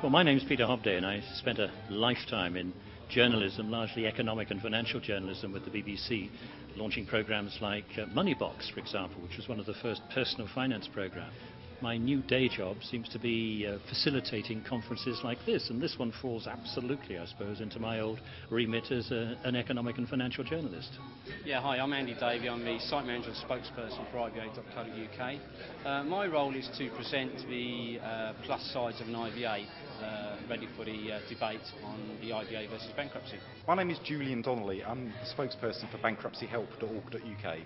Well, my name's Peter Hobday, and I spent a lifetime in journalism, largely economic and financial journalism with the BBC, launching programs like Moneybox, for example, which was one of the first personal finance programs. My new day job seems to be facilitating conferences like this, and this one falls absolutely, I suppose, into my old remit as an economic and financial journalist. Yeah, hi, I'm Andy Davey. I'm the site manager and spokesperson for IVA.co.uk. My role is to present the plus sides of an IVA, ready for the debate on the IVA versus bankruptcy. My name is Julian Donnelly. I'm the spokesperson for BankruptcyHelp.org.uk.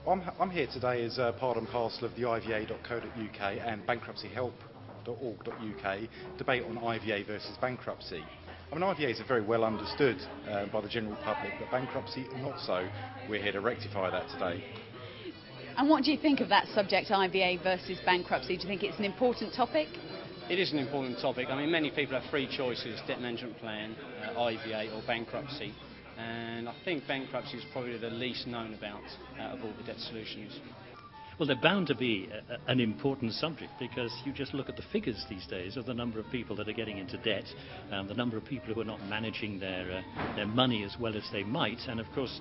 I'm here today as part and parcel of the IVA.co.uk and BankruptcyHelp.org.uk debate on IVA versus bankruptcy. I mean, IVAs are very well understood by the general public, but bankruptcy not so. We're here to rectify that today. And what do you think of that subject, IVA versus bankruptcy? Do you think it's an important topic? It is an important topic. I mean, many people have three choices: debt management plan, IVA or bankruptcy. And I think bankruptcy is probably the least known about out of all the debt solutions. Well, they're bound to be an important subject, because you just look at the figures these days of the number of people that are getting into debt, the number of people who are not managing their money as well as they might, and of course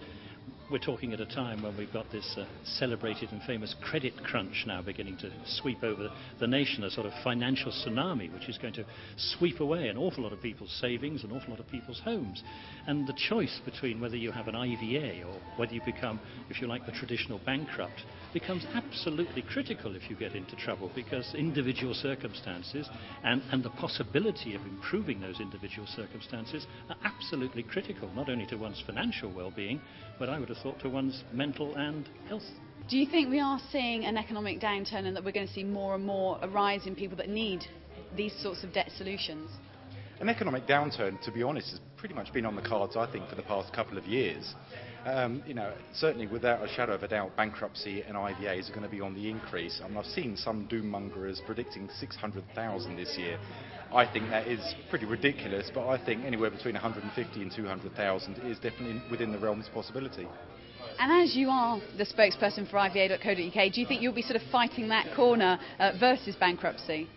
we're talking at a time when we've got this celebrated and famous credit crunch now beginning to sweep over the nation, a sort of financial tsunami which is going to sweep away an awful lot of people's savings, an awful lot of people's homes. And the choice between whether you have an IVA or whether you become, if you like, the traditional bankrupt becomes absolutely critical if you get into trouble, because individual circumstances and the possibility of improving those individual circumstances are absolutely critical, not only to one's financial well-being, but I would have thought to one's mental and health. Do you think we are seeing an economic downturn and that we're going to see more and more a rise in people that need these sorts of debt solutions? An economic downturn, to be honest, has pretty much been on the cards, I think, for the past couple of years. Certainly without a shadow of a doubt, bankruptcy and IVAs are going to be on the increase. I mean, I've seen some doom mongerers predicting 600,000 this year. I think that is pretty ridiculous, but I think anywhere between 150 and 200,000 is definitely within the realms of possibility. And as you are the spokesperson for IVA.co.uk, do you think you'll be sort of fighting that corner versus bankruptcy?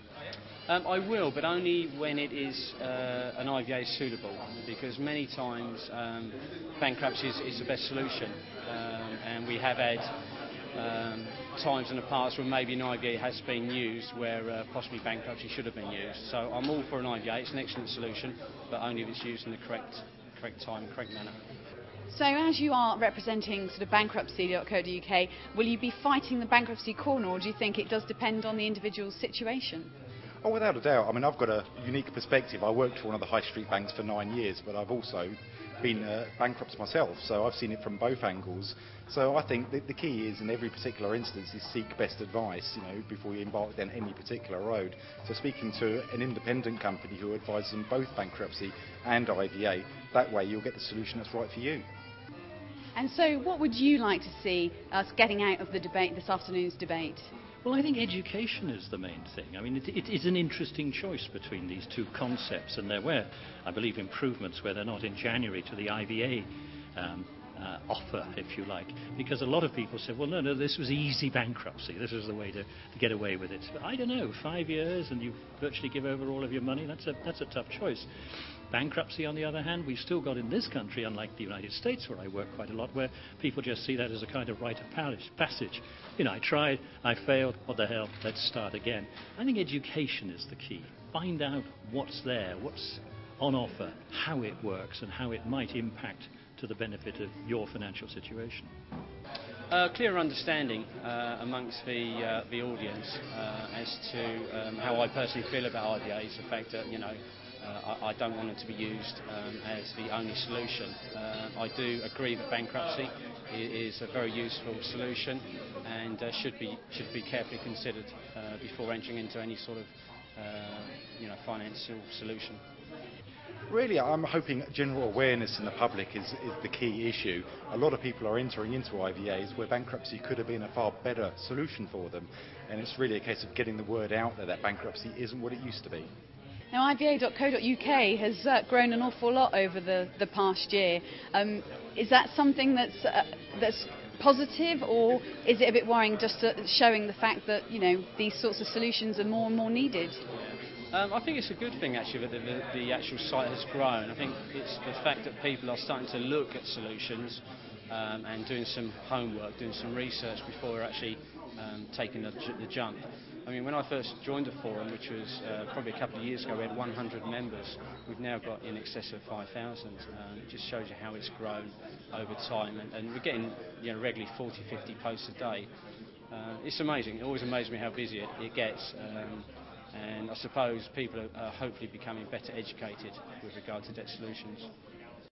I will, but only when it is an IVA suitable, because many times bankruptcy is the best solution, and we have had times in the past where maybe an IVA has been used where possibly bankruptcy should have been used. So I'm all for an IVA. It's an excellent solution, but only if it's used in the correct time, correct manner. So as you are representing sort of bankruptcy.co.uk, will you be fighting the bankruptcy corner, or do you think it does depend on the individual's situation? Oh, without a doubt. I mean, I've got a unique perspective. I worked for one of the high street banks for 9 years, but I've also been bankrupt myself, so I've seen it from both angles. So I think the key is, in every particular instance, is seek best advice, before you embark down any particular road. So speaking to an independent company who advises on both bankruptcy and IVA, that way you'll get the solution that's right for you. And so what would you like to see us getting out of the debate, this afternoon's debate? Well, I think education is the main thing. I mean, it is an interesting choice between these two concepts, and there were, I believe, improvements where they're not in January to the IVA offer, if you like, because a lot of people said, well, no, this was easy bankruptcy. This was the way to get away with it. But I don't know, 5 years and you virtually give over all of your money, that's a tough choice. Bankruptcy, on the other hand, we've still got in this country, unlike the United States, where I work quite a lot, where people just see that as a kind of rite of passage. I tried, I failed, what the hell, let's start again. I think education is the key. Find out what's there, what's on offer, how it works, and how it might impact to the benefit of your financial situation. Clear understanding amongst the audience as to how I personally feel about IVAs, the fact that, I don't want it to be used as the only solution. I do agree that bankruptcy is a very useful solution and should be carefully considered before entering into any sort of financial solution. Really, I'm hoping general awareness in the public is the key issue. A lot of people are entering into IVAs where bankruptcy could have been a far better solution for them, and it's really a case of getting the word out there that bankruptcy isn't what it used to be. Now, IVA.co.uk has grown an awful lot over the past year. Is that something that's positive, or is it a bit worrying, just showing the fact that these sorts of solutions are more and more needed? I think it's a good thing actually that the actual site has grown. I think it's the fact that people are starting to look at solutions and doing some homework, doing some research before actually taking the jump. I mean, when I first joined the forum, which was probably a couple of years ago, we had 100 members. We've now got in excess of 5,000. It just shows you how it's grown over time, and we're getting regularly 40, 50 posts a day. It's amazing. It always amazes me how busy it gets. And I suppose people are hopefully becoming better educated with regard to debt solutions.